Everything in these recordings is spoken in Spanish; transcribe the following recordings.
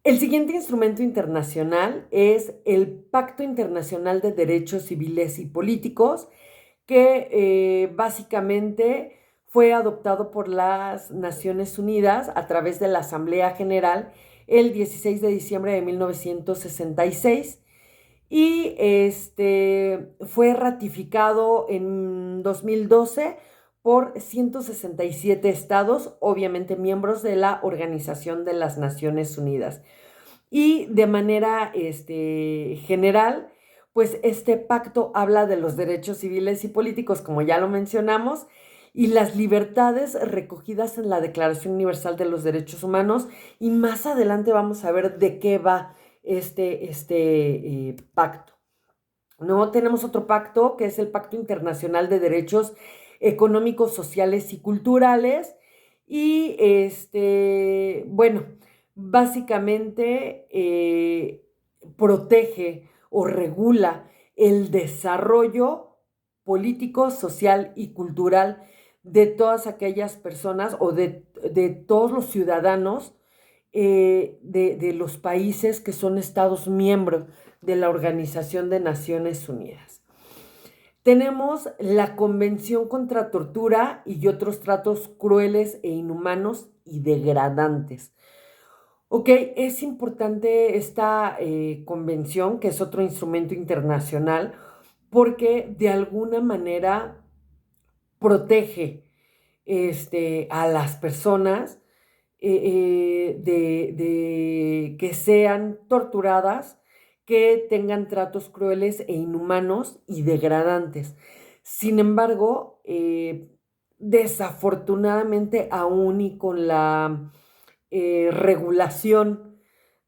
El siguiente instrumento internacional es el Pacto Internacional de Derechos Civiles y Políticos, que básicamente fue adoptado por las Naciones Unidas a través de la Asamblea General el 16 de diciembre de 1966 y fue ratificado en 2012 por 167 estados, obviamente miembros de la Organización de las Naciones Unidas. Y de manera general, pues este pacto habla de los derechos civiles y políticos, como ya lo mencionamos, y las libertades recogidas en la Declaración Universal de los Derechos Humanos. Y más adelante vamos a ver de qué va este pacto. ¿No? Tenemos otro pacto que es el Pacto Internacional de Derechos Económicos, Sociales y Culturales. Y bueno, básicamente protege o regula el desarrollo político, social y cultural de todas aquellas personas o de todos los ciudadanos de los países que son estados miembros de la Organización de Naciones Unidas. Tenemos la Convención contra Tortura y otros tratos crueles e inhumanos y degradantes. Ok, es importante esta convención, que es otro instrumento internacional, porque de alguna manera protege a las personas de que sean torturadas, que tengan tratos crueles e inhumanos y degradantes. Sin embargo, desafortunadamente aún y con la regulación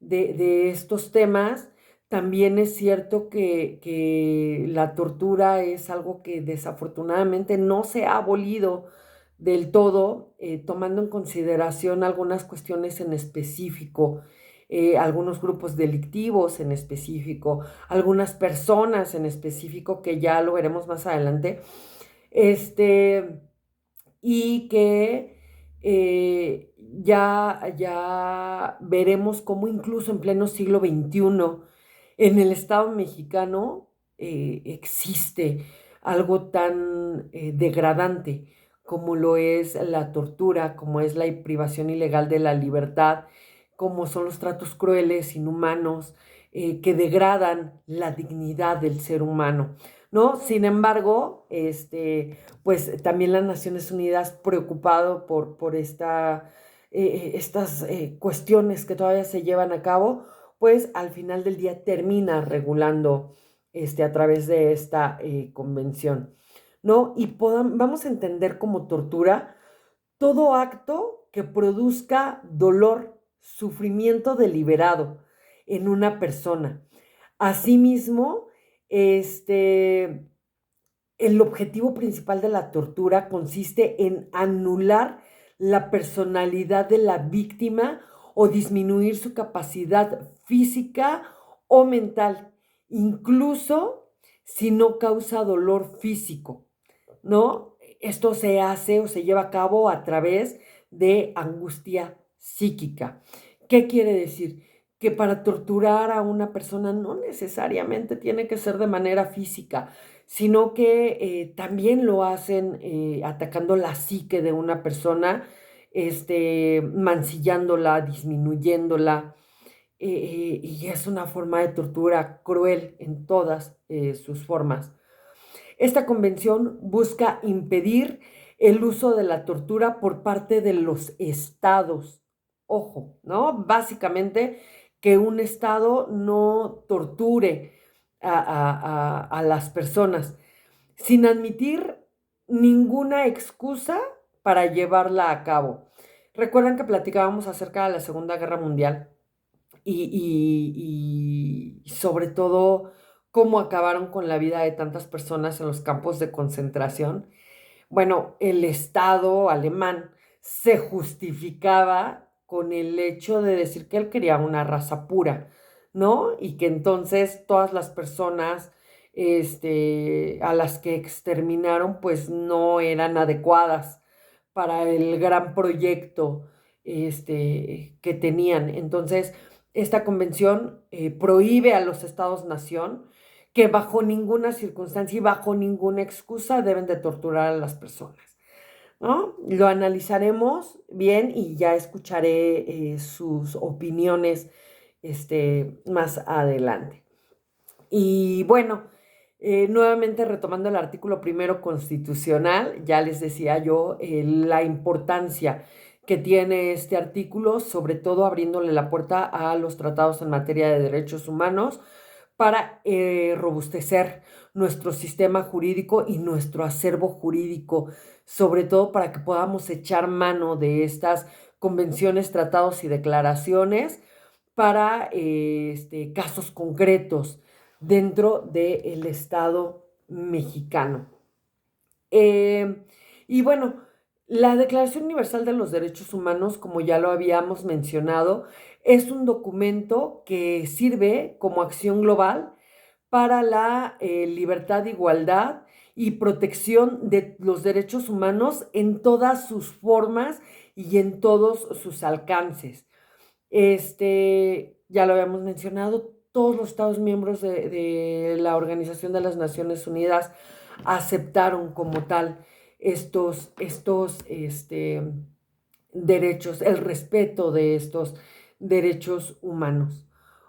de estos temas, también es cierto que la tortura es algo que desafortunadamente no se ha abolido del todo, tomando en consideración algunas cuestiones en específico, algunos grupos delictivos en específico, algunas personas en específico, que ya lo veremos más adelante, este, y que ya veremos cómo incluso en pleno siglo XXI, en el Estado mexicano, existe algo tan degradante como lo es la tortura, como es la privación ilegal de la libertad, como son los tratos crueles, inhumanos, que degradan la dignidad del ser humano, ¿no? Sin embargo, pues también las Naciones Unidas, preocupado por estas cuestiones que todavía se llevan a cabo, pues al final del día termina regulando a través de esta convención, ¿no? Y vamos a entender como tortura todo acto que produzca dolor, sufrimiento deliberado en una persona. Asimismo, el objetivo principal de la tortura consiste en anular la personalidad de la víctima o disminuir su capacidad física o mental, incluso si no causa dolor físico, ¿no? Esto se hace o se lleva a cabo a través de angustia psíquica. ¿Qué quiere decir? Que para torturar a una persona no necesariamente tiene que ser de manera física, sino que también lo hacen atacando la psique de una persona, mancillándola, disminuyéndola, y es una forma de tortura cruel en todas sus formas. Esta convención busca impedir el uso de la tortura por parte de los estados. Ojo, ¿no? Básicamente que un estado no torture a las personas sin admitir ninguna excusa para llevarla a cabo. Recuerdan que platicábamos acerca de la Segunda Guerra Mundial y sobre todo cómo acabaron con la vida de tantas personas en los campos de concentración. Bueno, el Estado alemán se justificaba con el hecho de decir que él quería una raza pura, ¿no? Y que entonces todas las personas a las que exterminaron pues no eran adecuadas para el gran proyecto que tenían. Entonces, esta convención prohíbe a los estados-nación que bajo ninguna circunstancia y bajo ninguna excusa deben de torturar a las personas, ¿no? Lo analizaremos bien y ya escucharé sus opiniones más adelante. Y bueno, nuevamente retomando el artículo primero constitucional, ya les decía yo la importancia que tiene este artículo, sobre todo abriéndole la puerta a los tratados en materia de derechos humanos para robustecer nuestro sistema jurídico y nuestro acervo jurídico, sobre todo para que podamos echar mano de estas convenciones, tratados y declaraciones para casos concretos dentro del Estado mexicano. Y bueno, la Declaración Universal de los Derechos Humanos, como ya lo habíamos mencionado, es un documento que sirve como acción global para la libertad, igualdad y protección de los derechos humanos en todas sus formas y en todos sus alcances. Ya lo habíamos mencionado, todos los Estados miembros de la Organización de las Naciones Unidas aceptaron como tal estos derechos, el respeto de estos derechos humanos.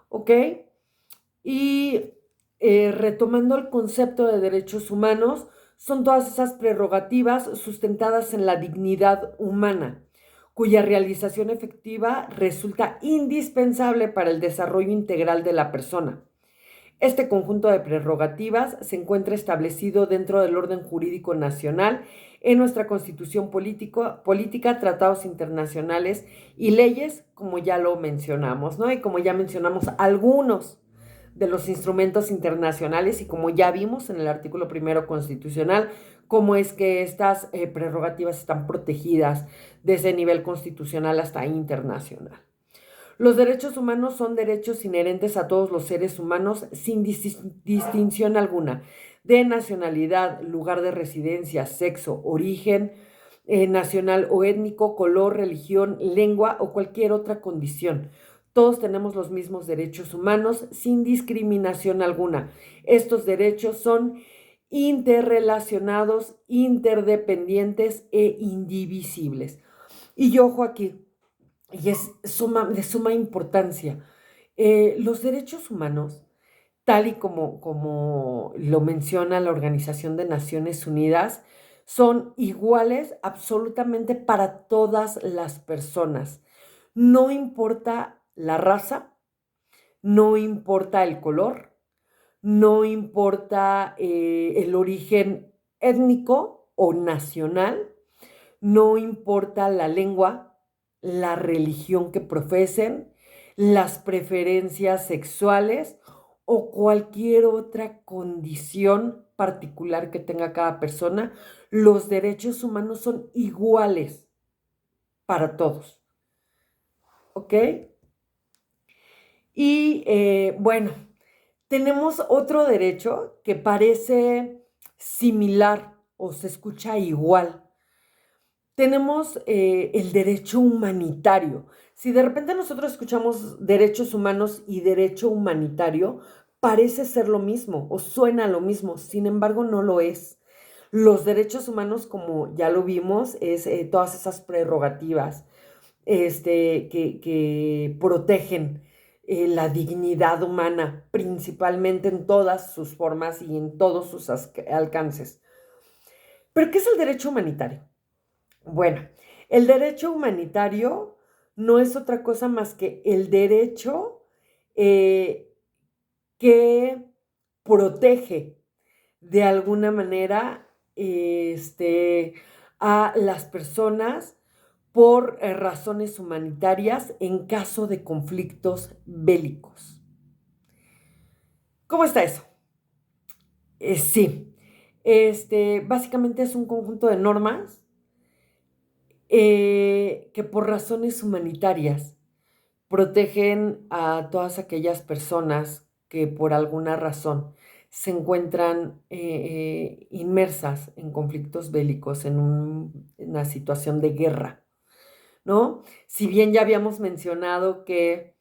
¿Ok? Y retomando el concepto de derechos humanos, son todas esas prerrogativas sustentadas en la dignidad humana, cuya realización efectiva resulta indispensable para el desarrollo integral de la persona. Este conjunto de prerrogativas se encuentra establecido dentro del orden jurídico nacional en nuestra Constitución política, tratados internacionales y leyes, como ya lo mencionamos, ¿no? Y como ya mencionamos algunos de los instrumentos internacionales y como ya vimos en el artículo primero constitucional, cómo es que estas prerrogativas están protegidas desde nivel constitucional hasta internacional. Los derechos humanos son derechos inherentes a todos los seres humanos sin distinción alguna de nacionalidad, lugar de residencia, sexo, origen nacional o étnico, color, religión, lengua o cualquier otra condición. Todos tenemos los mismos derechos humanos sin discriminación alguna. Estos derechos son interrelacionados, interdependientes e indivisibles. Y ojo aquí, y es de suma importancia. Los derechos humanos, tal y como lo menciona la Organización de Naciones Unidas, son iguales absolutamente para todas las personas. No importa la raza, no importa el color, no importa el origen étnico o nacional, no importa la lengua, la religión que profesen, las preferencias sexuales o cualquier otra condición particular que tenga cada persona, los derechos humanos son iguales para todos. ¿Ok? Y bueno, tenemos otro derecho que parece similar o se escucha igual. Tenemos el derecho humanitario. Si de repente nosotros escuchamos derechos humanos y derecho humanitario, parece ser lo mismo o suena lo mismo, sin embargo no lo es. Los derechos humanos, como ya lo vimos, es todas esas prerrogativas que protegen la dignidad humana, principalmente en todas sus formas y en todos sus alcances. ¿Pero qué es el derecho humanitario? Bueno, el derecho humanitario no es otra cosa más que el derecho que protege de alguna manera a las personas por razones humanitarias en caso de conflictos bélicos. ¿Cómo está eso? Sí, básicamente es un conjunto de normas que por razones humanitarias protegen a todas aquellas personas que por alguna razón se encuentran inmersas en conflictos bélicos, en una situación de guerra, ¿no? Si bien ya habíamos mencionado que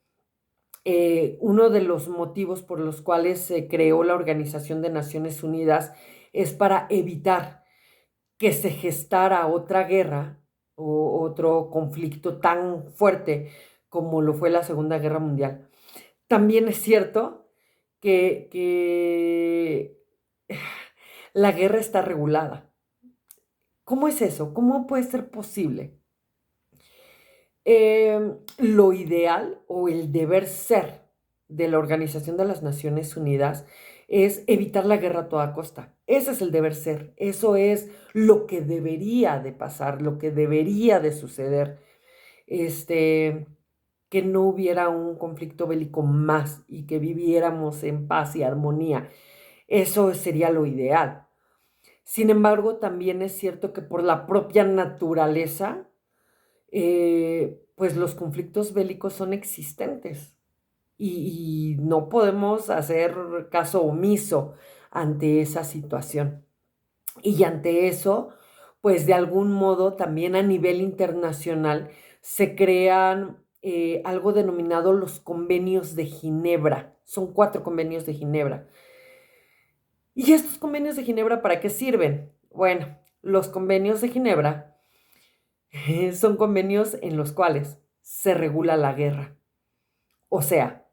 Uno de los motivos por los cuales se creó la Organización de Naciones Unidas es para evitar que se gestara otra guerra o otro conflicto tan fuerte como lo fue la Segunda Guerra Mundial. También es cierto que la guerra está regulada. ¿Cómo es eso? ¿Cómo puede ser posible? Lo ideal o el deber ser de la Organización de las Naciones Unidas es evitar la guerra a toda costa. Ese es el deber ser. Eso es lo que debería de pasar, lo que debería de suceder. Este, que no hubiera un conflicto bélico más y que viviéramos en paz y armonía. Eso sería lo ideal. Sin embargo, también es cierto que por la propia naturaleza, pues los conflictos bélicos son existentes y no podemos hacer caso omiso ante esa situación. Y ante eso, pues de algún modo también a nivel internacional se crean algo denominado los convenios de Ginebra. Son 4 convenios de Ginebra. ¿Y estos convenios de Ginebra para qué sirven? Bueno, los convenios de Ginebra son convenios en los cuales se regula la guerra. O sea,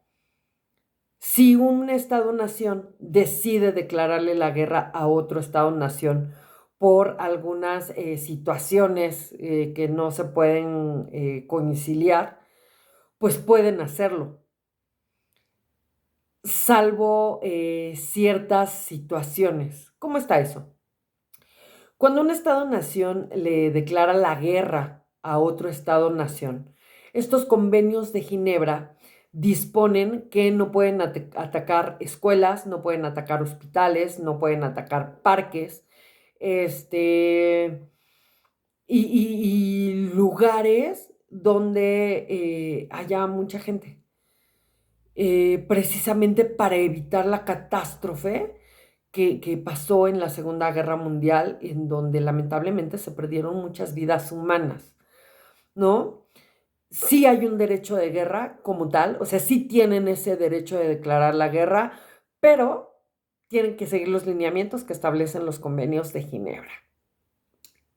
si un Estado-nación decide declararle la guerra a otro Estado-nación por algunas situaciones que no se pueden conciliar, pues pueden hacerlo, salvo ciertas situaciones. ¿Cómo está eso? Cuando un Estado-nación le declara la guerra a otro Estado-nación, estos convenios de Ginebra disponen que no pueden atacar escuelas, no pueden atacar hospitales, no pueden atacar parques, y lugares donde haya mucha gente, precisamente para evitar la catástrofe que pasó en la Segunda Guerra Mundial, en donde lamentablemente se perdieron muchas vidas humanas, ¿no? Sí hay un derecho de guerra como tal, o sea, sí tienen ese derecho de declarar la guerra, pero tienen que seguir los lineamientos que establecen los convenios de Ginebra.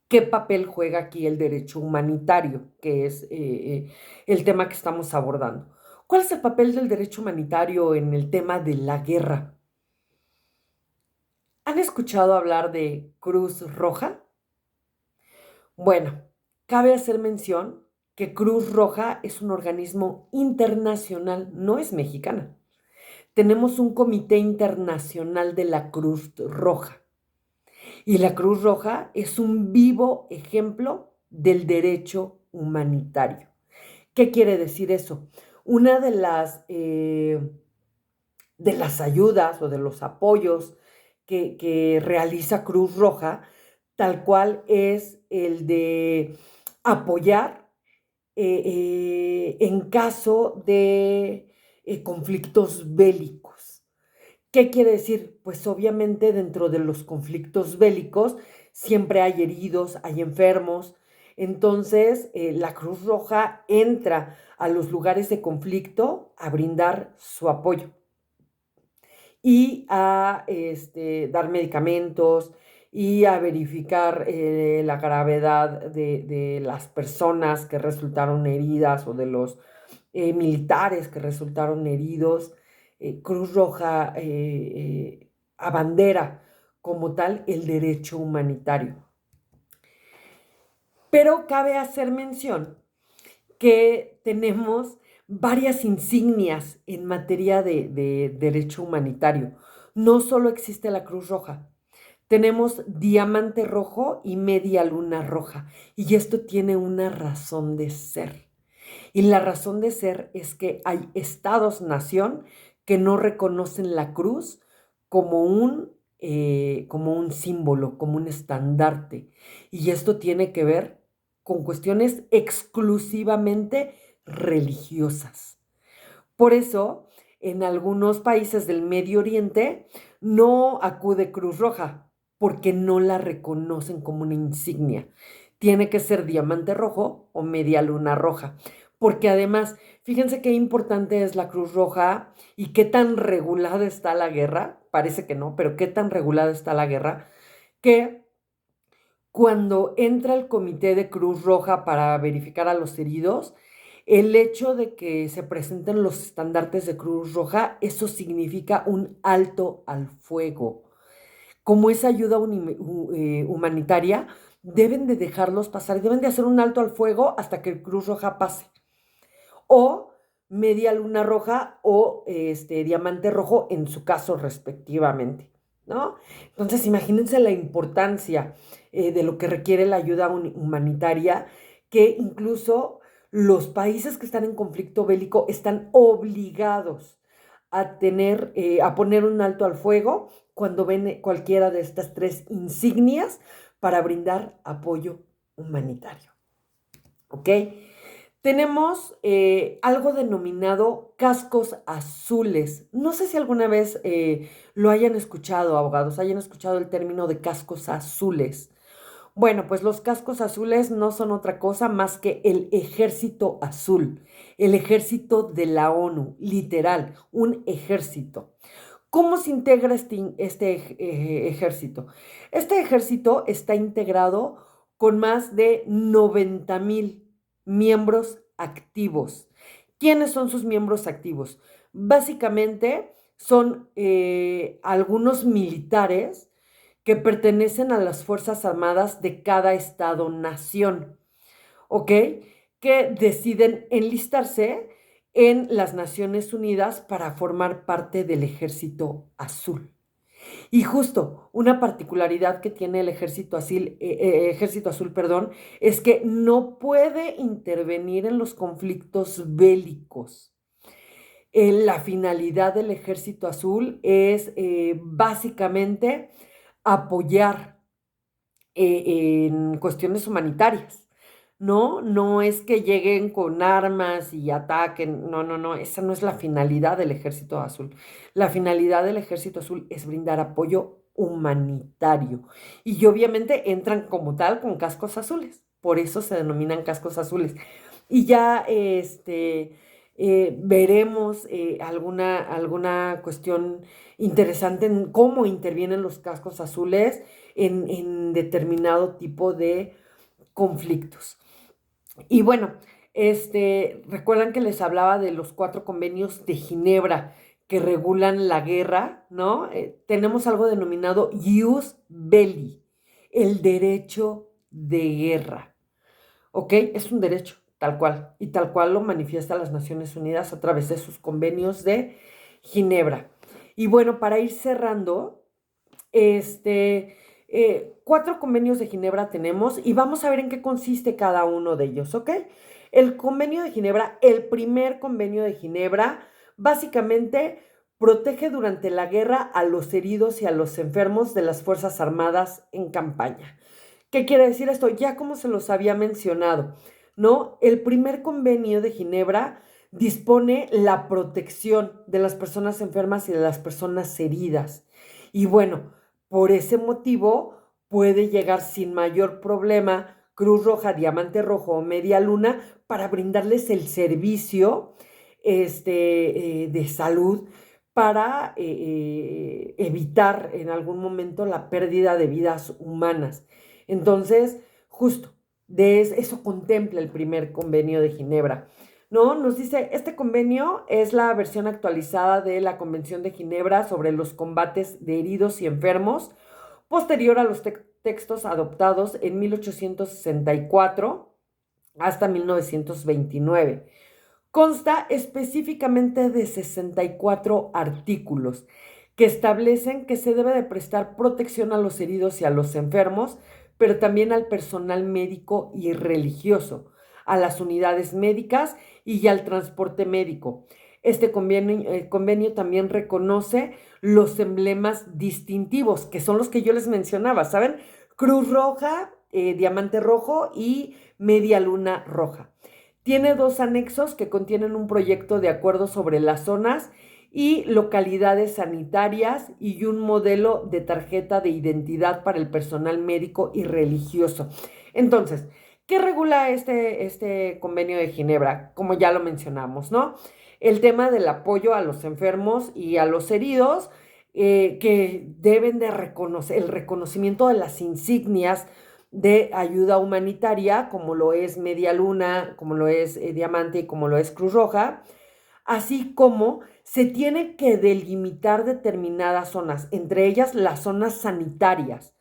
¿Qué papel juega aquí el derecho humanitario, que es el tema que estamos abordando? ¿Cuál es el papel del derecho humanitario en el tema de la guerra? ¿Han escuchado hablar de Cruz Roja? Bueno, cabe hacer mención que Cruz Roja es un organismo internacional, no es mexicana. Tenemos un Comité Internacional de la Cruz Roja y la Cruz Roja es un vivo ejemplo del derecho humanitario. ¿Qué quiere decir eso? Una de las ayudas o de los apoyos que realiza Cruz Roja, tal cual es el de apoyar en caso de conflictos bélicos. ¿Qué quiere decir? Pues obviamente dentro de los conflictos bélicos siempre hay heridos, hay enfermos. Entonces, la Cruz Roja entra a los lugares de conflicto a brindar su apoyo y a dar medicamentos y a verificar la gravedad de las personas que resultaron heridas o de los militares que resultaron heridos. Cruz Roja abandera como tal el derecho humanitario. Pero cabe hacer mención que tenemos varias insignias en materia de derecho humanitario. No solo existe la Cruz Roja, tenemos diamante rojo y media luna roja, y esto tiene una razón de ser. Y la razón de ser es que hay estados-nación que no reconocen la cruz como un símbolo, como un estandarte. Y esto tiene que ver con cuestiones exclusivamente religiosas. Por eso, en algunos países del Medio Oriente no acude Cruz Roja porque no la reconocen como una insignia. Tiene que ser diamante rojo o media luna roja. porque además, fíjense qué importante es la Cruz Roja y qué tan regulada está la guerra, parece que no, pero qué tan regulada está la guerra, que cuando entra el comité de Cruz Roja para verificar a los heridos, el hecho de que se presenten los estandartes de Cruz Roja, eso significa un alto al fuego. Como es ayuda humanitaria, deben de dejarlos pasar, deben de hacer un alto al fuego hasta que el Cruz Roja pase. O media luna roja o diamante rojo en su caso respectivamente, ¿no? Entonces imagínense la importancia de lo que requiere la ayuda humanitaria, que incluso los países que están en conflicto bélico están obligados a poner un alto al fuego cuando ven cualquiera de estas tres insignias para brindar apoyo humanitario. ¿Ok? Tenemos algo denominado cascos azules. No sé si alguna vez lo hayan escuchado, abogados, hayan escuchado el término de cascos azules. Bueno, pues los cascos azules no son otra cosa más que el ejército azul, el ejército de la ONU, literal, un ejército. ¿Cómo se integra este ejército? Este ejército está integrado con más de 90,000 miembros activos. ¿Quiénes son sus miembros activos? Básicamente son algunos militares que pertenecen a las Fuerzas Armadas de cada estado-nación, ¿ok? Que deciden enlistarse en las Naciones Unidas para formar parte del Ejército Azul. Y justo una particularidad que tiene el Ejército Azul, perdón, es que no puede intervenir en los conflictos bélicos. La finalidad del Ejército Azul es básicamente apoyar en cuestiones humanitarias. No, no es que lleguen con armas y ataquen, no, no, no, esa no es la finalidad del Ejército Azul. La finalidad del Ejército Azul es brindar apoyo humanitario y obviamente entran como tal con cascos azules, por eso se denominan cascos azules. Y ya veremos alguna cuestión interesante en cómo intervienen los cascos azules en determinado tipo de conflictos. Y bueno, recuerdan que les hablaba de los 4 convenios de Ginebra que regulan la guerra, ¿no? Tenemos algo denominado ius belli, el derecho de guerra, ¿ok? Es un derecho, tal cual, y tal cual lo manifiesta las Naciones Unidas a través de sus convenios de Ginebra. Y bueno, para ir cerrando, 4 convenios de Ginebra tenemos y vamos a ver en qué consiste cada uno de ellos, ¿ok? El convenio de Ginebra, el primer convenio de Ginebra, básicamente protege durante la guerra a los heridos y a los enfermos de las Fuerzas Armadas en campaña. ¿Qué quiere decir esto? Ya como se los había mencionado, ¿no? El primer convenio de Ginebra dispone la protección de las personas enfermas y de las personas heridas. Y bueno, por ese motivo puede llegar sin mayor problema Cruz Roja, Diamante Rojo o Media Luna para brindarles el servicio de salud para evitar en algún momento la pérdida de vidas humanas. Entonces, justo, eso contempla el primer convenio de Ginebra. ¿No? Nos dice, este convenio es la versión actualizada de la Convención de Ginebra sobre los combates de heridos y enfermos, posterior a los textos adoptados en 1864 hasta 1929. Consta específicamente de 64 artículos que establecen que se debe de prestar protección a los heridos y a los enfermos, pero también al personal médico y religioso, a las unidades médicas y al transporte médico. Este convenio también reconoce los emblemas distintivos, que son los que yo les mencionaba, ¿saben? Cruz Roja, Diamante Rojo y Media Luna Roja. Tiene 2 anexos que contienen un proyecto de acuerdo sobre las zonas y localidades sanitarias y un modelo de tarjeta de identidad para el personal médico y religioso. Entonces, ¿Qué regula este convenio de Ginebra? Como ya lo mencionamos, ¿no? El tema del apoyo a los enfermos y a los heridos, que deben de reconocer el reconocimiento de las insignias de ayuda humanitaria, como lo es Media Luna, como lo es Diamante y como lo es Cruz Roja, así como se tiene que delimitar determinadas zonas, entre ellas las zonas sanitarias.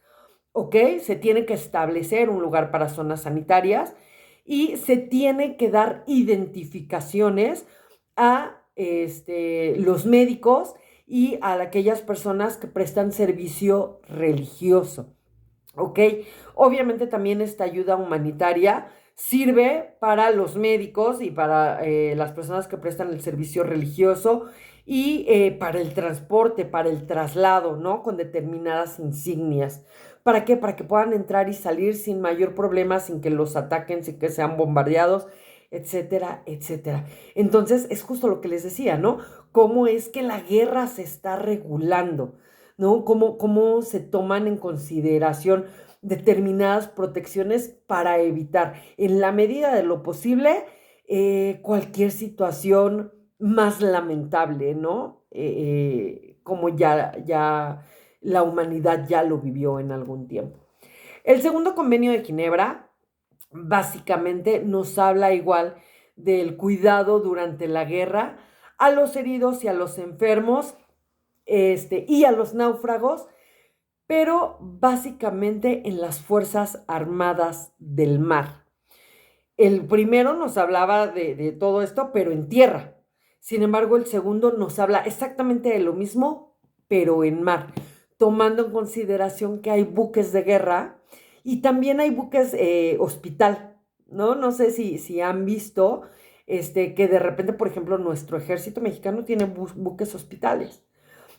¿Ok? Se tiene que establecer un lugar para zonas sanitarias y se tiene que dar identificaciones a los médicos y a aquellas personas que prestan servicio religioso. ¿Ok? Obviamente también esta ayuda humanitaria sirve para los médicos y para las personas que prestan el servicio religioso y para el transporte, para el traslado, ¿no? Con determinadas insignias. ¿Para qué? Para que puedan entrar y salir sin mayor problema, sin que los ataquen, sin que sean bombardeados, etcétera, etcétera. Entonces, es justo lo que les decía, ¿no? Cómo es que la guerra se está regulando, ¿no? Cómo se toman en consideración determinadas protecciones para evitar, en la medida de lo posible, cualquier situación más lamentable, ¿no? Como ya la humanidad ya lo vivió en algún tiempo. El segundo convenio de Ginebra básicamente nos habla igual del cuidado durante la guerra a los heridos y a los enfermos, y a los náufragos, pero básicamente en las Fuerzas Armadas del Mar. El primero nos hablaba de todo esto, pero en tierra. Sin embargo, el segundo nos habla exactamente de lo mismo, pero en mar, tomando en consideración que hay buques de guerra y también hay buques hospital, ¿no? No sé si han visto que de repente, por ejemplo, nuestro ejército mexicano tiene buques hospitales.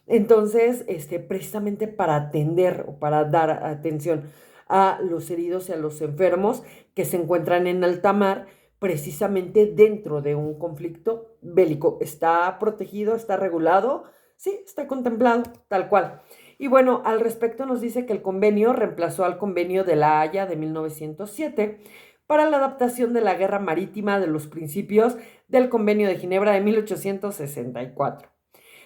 Entonces, precisamente para atender o para dar atención a los heridos y a los enfermos que se encuentran en alta mar, precisamente dentro de un conflicto bélico. ¿Está protegido? ¿Está regulado? Sí, está contemplado, tal cual. Y bueno, al respecto nos dice que el convenio reemplazó al convenio de La Haya de 1907 para la adaptación de la guerra marítima de los principios del convenio de Ginebra de 1864.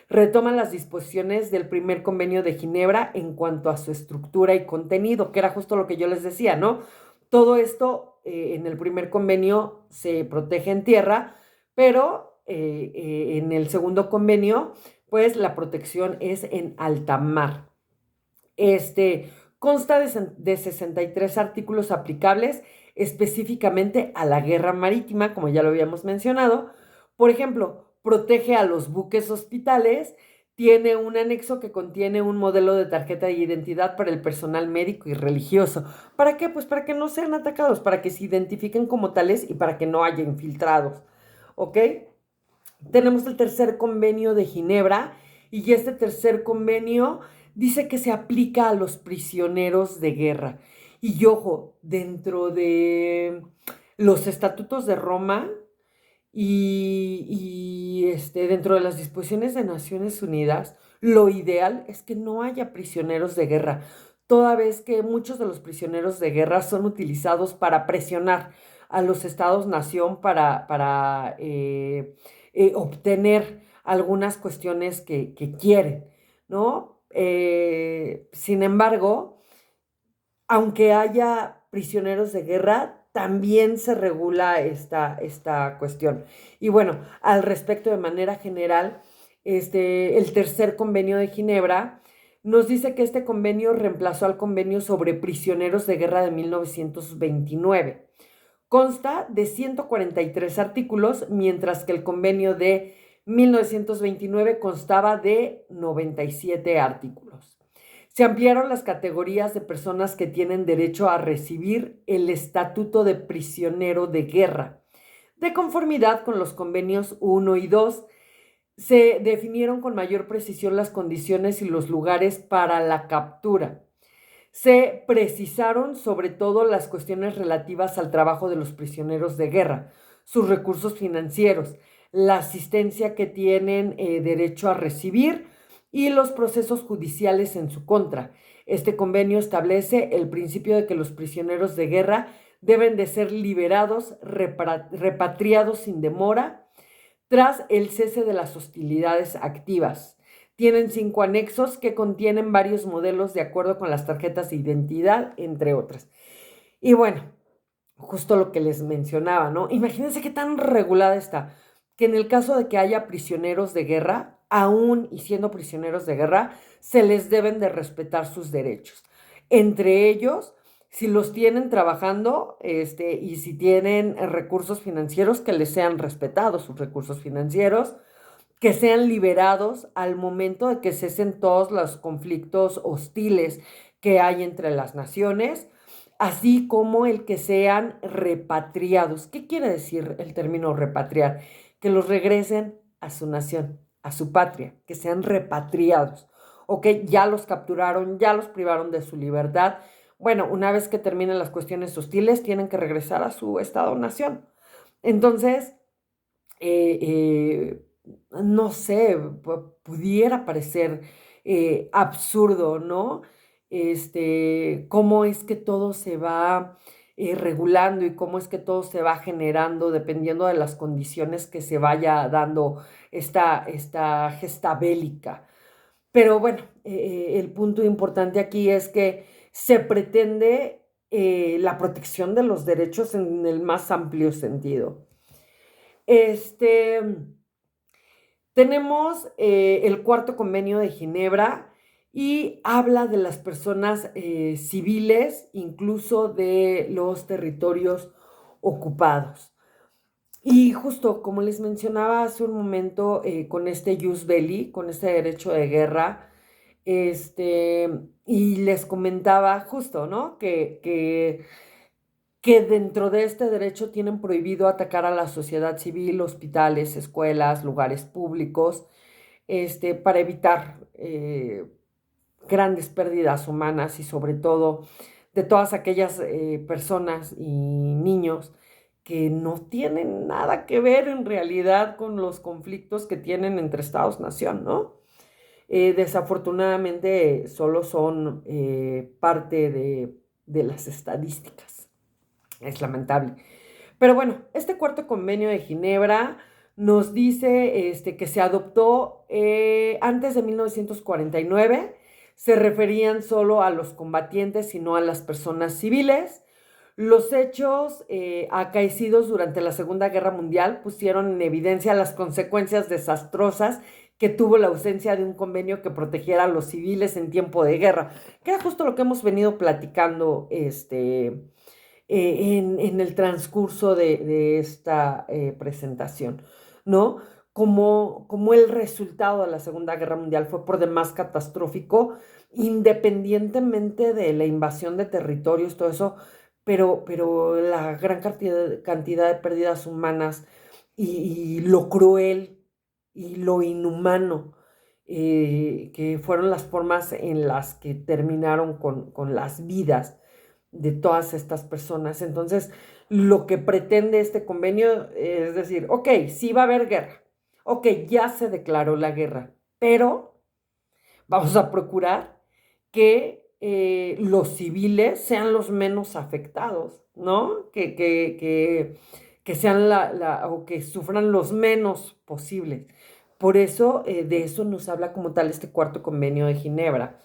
Retoma las disposiciones del primer convenio de Ginebra en cuanto a su estructura y contenido, que era justo lo que yo les decía, ¿no? Todo esto en el primer convenio se protege en tierra, pero en el segundo convenio, pues la protección es en alta mar. Consta de 63 artículos aplicables específicamente a la guerra marítima, como ya lo habíamos mencionado. Por ejemplo, protege a los buques hospitales, tiene un anexo que contiene un modelo de tarjeta de identidad para el personal médico y religioso. ¿Para qué? Pues para que no sean atacados, para que se identifiquen como tales y para que no haya infiltrados. ¿Ok? Tenemos el tercer convenio de Ginebra y este tercer convenio dice que se aplica a los prisioneros de guerra. Y ojo, dentro de los estatutos de Roma dentro de las disposiciones de Naciones Unidas, lo ideal es que no haya prisioneros de guerra, toda vez que muchos de los prisioneros de guerra son utilizados para presionar a los estados-nación para obtener algunas cuestiones que quieren, ¿no? Sin embargo, aunque haya prisioneros de guerra, también se regula esta cuestión. Y bueno, al respecto, de manera general, el tercer convenio de Ginebra nos dice que este convenio reemplazó al convenio sobre prisioneros de guerra de 1929. Consta de 143 artículos, mientras que el convenio de 1929 constaba de 97 artículos. Se ampliaron las categorías de personas que tienen derecho a recibir el estatuto de prisionero de guerra. De conformidad con los convenios 1 y 2, se definieron con mayor precisión las condiciones y los lugares para la captura. Se precisaron sobre todo las cuestiones relativas al trabajo de los prisioneros de guerra, sus recursos financieros, la asistencia que tienen derecho a recibir y los procesos judiciales en su contra. Este convenio establece el principio de que los prisioneros de guerra deben de ser liberados, repatriados sin demora, tras el cese de las hostilidades activas. Tienen 5 anexos que contienen varios modelos de acuerdo con las tarjetas de identidad, entre otras. Y bueno, justo lo que les mencionaba, ¿no? Imagínense qué tan regulada está, que en el caso de que haya prisioneros de guerra, aún y siendo prisioneros de guerra, se les deben de respetar sus derechos. Entre ellos, si los tienen trabajando, y si tienen recursos financieros, que les sean respetados sus recursos financieros, que sean liberados al momento de que cesen todos los conflictos hostiles que hay entre las naciones, así como el que sean repatriados. ¿Qué quiere decir el término repatriar? Que los regresen a su nación, a su patria, que sean repatriados. Ok, ya los capturaron, ya los privaron de su libertad. Bueno, una vez que terminen las cuestiones hostiles, tienen que regresar a su estado-nación. Entonces, eh, eh, no sé, pudiera parecer absurdo, ¿no? Cómo es que todo se va regulando y cómo es que todo se va generando dependiendo de las condiciones que se vaya dando esta gesta bélica. Pero bueno, el punto importante aquí es que se pretende la protección de los derechos en el más amplio sentido. Este, Tenemos el cuarto convenio de Ginebra y habla de las personas civiles, incluso de los territorios ocupados. Y justo como les mencionaba hace un momento, con este jus belli, con este derecho de guerra, y les comentaba justo, ¿no? Que dentro de este derecho tienen prohibido atacar a la sociedad civil, hospitales, escuelas, lugares públicos, para evitar grandes pérdidas humanas y sobre todo de todas aquellas personas y niños que no tienen nada que ver en realidad con los conflictos que tienen entre Estados-nación, ¿no? Desafortunadamente solo son parte de las estadísticas. Es lamentable. Pero bueno, este cuarto convenio de Ginebra nos dice que se adoptó antes de 1949, se referían solo a los combatientes y no a las personas civiles. Los hechos acaecidos durante la Segunda Guerra Mundial pusieron en evidencia las consecuencias desastrosas que tuvo la ausencia de un convenio que protegiera a los civiles en tiempo de guerra, que era justo lo que hemos venido platicando en el transcurso de esta presentación, ¿no? Como el resultado de la Segunda Guerra Mundial fue por demás catastrófico, independientemente de la invasión de territorios, todo eso, pero la gran cantidad de pérdidas humanas y lo cruel y lo inhumano, que fueron las formas en las que terminaron con las vidas de todas estas personas. Entonces, lo que pretende este convenio es decir, ok, sí va a haber guerra, ok, ya se declaró la guerra, pero vamos a procurar que los civiles sean los menos afectados, ¿no? Que sean o que sufran los menos posibles. Por eso, de eso nos habla como tal este cuarto convenio de Ginebra.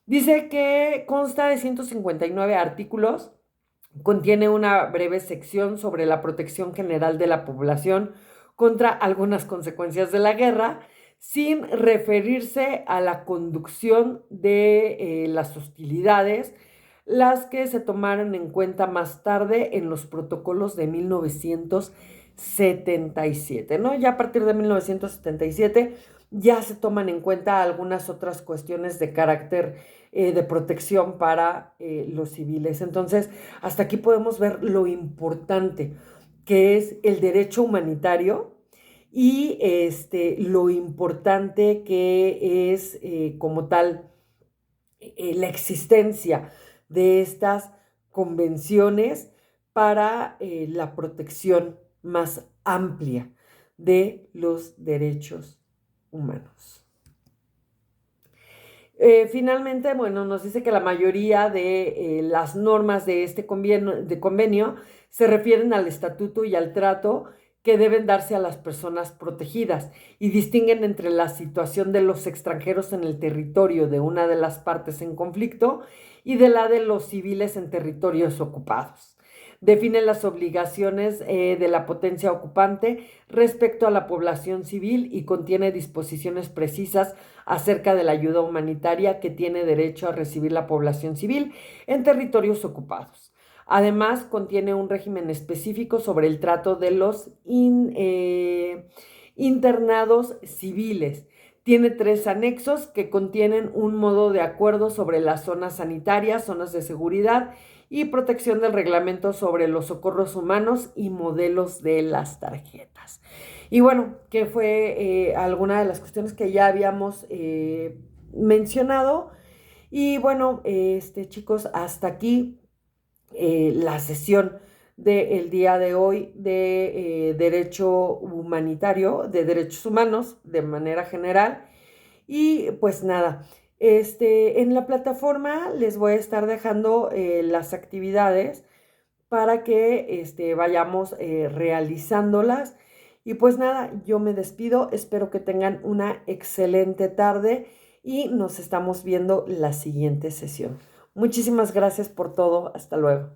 Dice que consta de 159 artículos, contiene una breve sección sobre la protección general de la población contra algunas consecuencias de la guerra, sin referirse a la conducción de las hostilidades, las que se tomaron en cuenta más tarde en los protocolos de 1977, ¿no? Ya a partir de 1977 ya se toman en cuenta algunas otras cuestiones de carácter de protección para los civiles. Entonces, hasta aquí podemos ver lo importante que es el derecho humanitario y lo importante que es como tal la existencia de estas convenciones para la protección más amplia de los derechos humanos. Finalmente, bueno, nos dice que la mayoría de las normas de este convenio se refieren al estatuto y al trato que deben darse a las personas protegidas y distinguen entre la situación de los extranjeros en el territorio de una de las partes en conflicto y de la de los civiles en territorios ocupados. Define las obligaciones de la potencia ocupante respecto a la población civil y contiene disposiciones precisas acerca de la ayuda humanitaria que tiene derecho a recibir la población civil en territorios ocupados. Además, contiene un régimen específico sobre el trato de los internados civiles. Tiene 3 anexos que contienen un modo de acuerdo sobre las zonas sanitarias, zonas de seguridad y protección del reglamento sobre los socorros humanos y modelos de las tarjetas. Y bueno, que fue alguna de las cuestiones que ya habíamos mencionado. Y bueno, chicos, hasta aquí la sesión del día de hoy de derecho humanitario, de derechos humanos de manera general. Y pues nada, en la plataforma les voy a estar dejando las actividades para que vayamos realizándolas. Y pues nada, yo me despido, espero que tengan una excelente tarde y nos estamos viendo la siguiente sesión. Muchísimas gracias por todo, hasta luego.